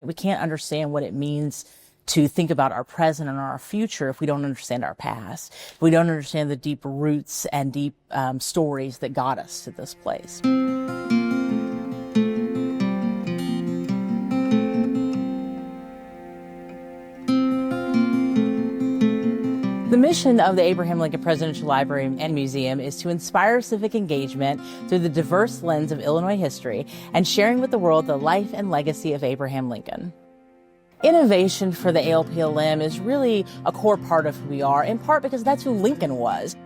We can't understand what it means to think about our present and our future if we don't understand our past, if we don't understand the deep roots and deep stories that got us to this place. The mission of the Abraham Lincoln Presidential Library and Museum is to inspire civic engagement through the diverse lens of Illinois history and sharing with the world the life and legacy of Abraham Lincoln. Innovation for the ALPLM is really a core part of who we are, in part because that's who Lincoln was.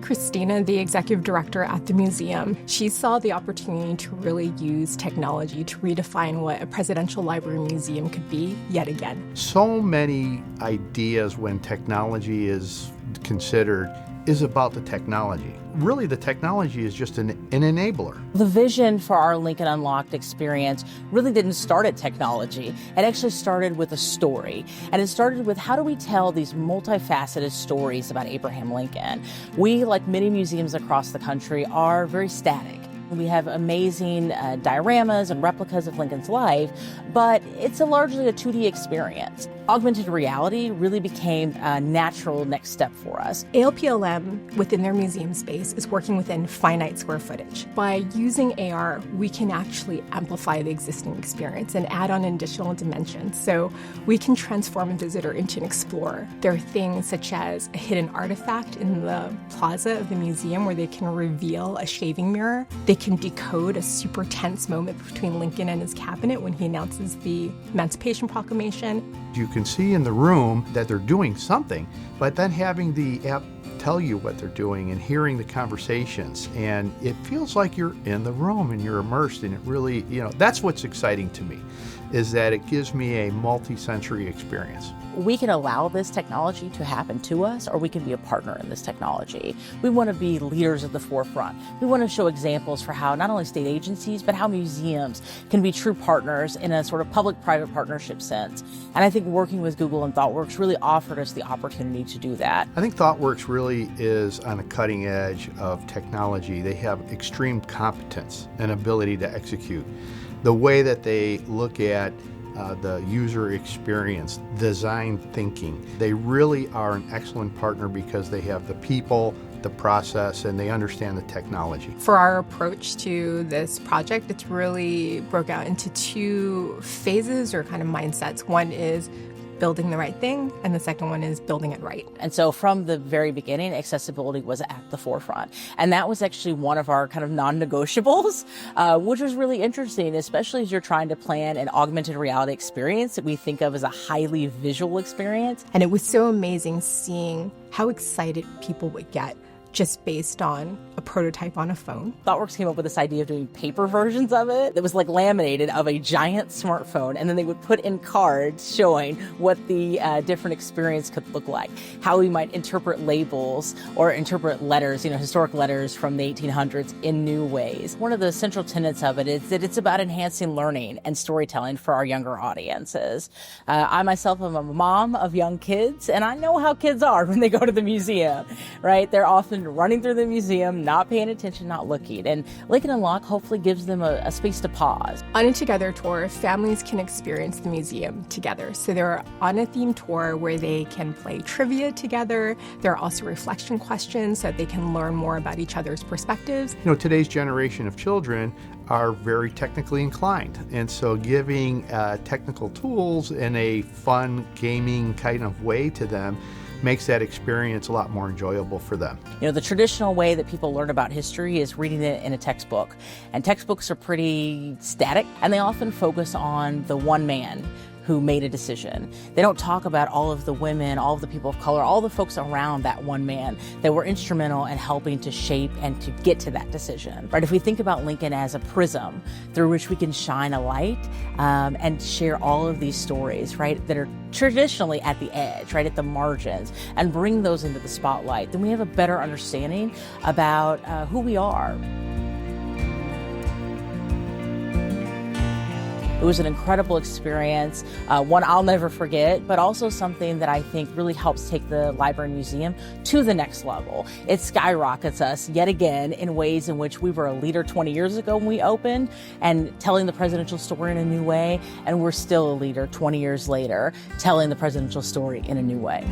Christina, the executive director at the museum, she saw the opportunity to really use technology to redefine what a presidential library museum could be yet again. So many ideas when technology is considered is about the technology. Really, the technology is just an enabler. The vision for our Lincoln Unlocked experience really didn't start at technology. It actually started with a story. And it started with, how do we tell these multifaceted stories about Abraham Lincoln? We, like many museums across the country, are very static. We have amazing dioramas and replicas of Lincoln's life, but it's largely a 2D experience. Augmented reality really became a natural next step for us. ALPLM, within their museum space, is working within finite square footage. By using AR, we can actually amplify the existing experience and add on additional dimensions. So we can transform a visitor into an explorer. There are things such as a hidden artifact in the plaza of the museum where they can reveal a shaving mirror. They can decode a super tense moment between Lincoln and his cabinet when he announces the Emancipation Proclamation. You can see in the room that they're doing something, but then having the app tell you what they're doing and hearing the conversations, and it feels like you're in the room and you're immersed, and it really, that's what's exciting to me, is that it gives me a multi-sensory experience. We can allow this technology to happen to us, or we can be a partner in this technology. We want to be leaders at the forefront. We want to show examples for how not only state agencies, but how museums can be true partners in a sort of public-private partnership sense. And I think working with Google and Thoughtworks really offered us the opportunity to do that. I think Thoughtworks really is on the cutting edge of technology. They have extreme competence and ability to execute. The way that they look at the user experience, design thinking. They really are an excellent partner because they have the people, the process, and they understand the technology. For our approach to this project, it's really broke out into two phases or kind of mindsets. One is building the right thing, and the second one is building it right. And so from the very beginning, accessibility was at the forefront. And that was actually one of our kind of non-negotiables, which was really interesting, especially as you're trying to plan an augmented reality experience that we think of as a highly visual experience. And it was so amazing seeing how excited people would get just based on a prototype on a phone. Thoughtworks came up with this idea of doing paper versions of it that was like laminated of a giant smartphone, and then they would put in cards showing what the different experience could look like, how we might interpret labels or interpret letters, historic letters from the 1800s in new ways. One of the central tenets of it is that it's about enhancing learning and storytelling for our younger audiences. I myself am a mom of young kids, and I know how kids are when they go to the museum, right? They're often running through the museum, not paying attention, not looking. And Lincoln Unlocked hopefully gives them a space to pause. On a Together tour, families can experience the museum together. So they're on a theme tour where they can play trivia together. There are also reflection questions so that they can learn more about each other's perspectives. Today's generation of children are very technically inclined. And so giving technical tools in a fun, gaming kind of way to them makes that experience a lot more enjoyable for them. The traditional way that people learn about history is reading it in a textbook. And textbooks are pretty static, and they often focus on the one man who made a decision. They don't talk about all of the women, all of the people of color, all the folks around that one man that were instrumental in helping to shape and to get to that decision. Right? If we think about Lincoln as a prism through which we can shine a light and share all of these stories, right, that are traditionally at the edge, right, at the margins, and bring those into the spotlight, then we have a better understanding about who we are. It was an incredible experience, one I'll never forget, but also something that I think really helps take the library and museum to the next level. It skyrockets us yet again in ways in which we were a leader 20 years ago when we opened and telling the presidential story in a new way, and we're still a leader 20 years later telling the presidential story in a new way.